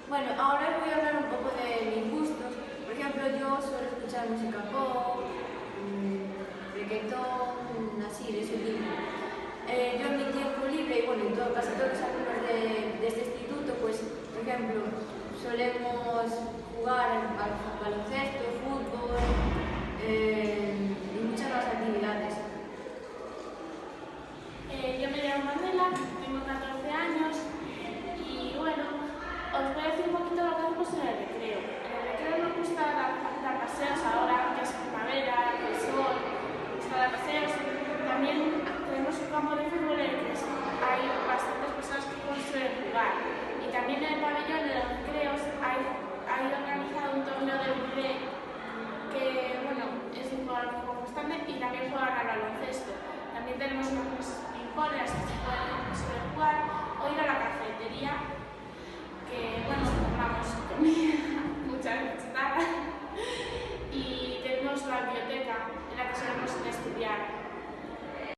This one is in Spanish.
Bueno, ahora voy a hablar un poco de mis gustos. Por ejemplo, yo suelo escuchar música pop, reggaetón, así, de ese tipo. Yo en mi tiempo libre, y bueno, casi todos los alumnos de este instituto, pues, por ejemplo, solemos jugar al baloncesto, fútbol y muchas más actividades. Yo me llamo Manuela, tengo 14 años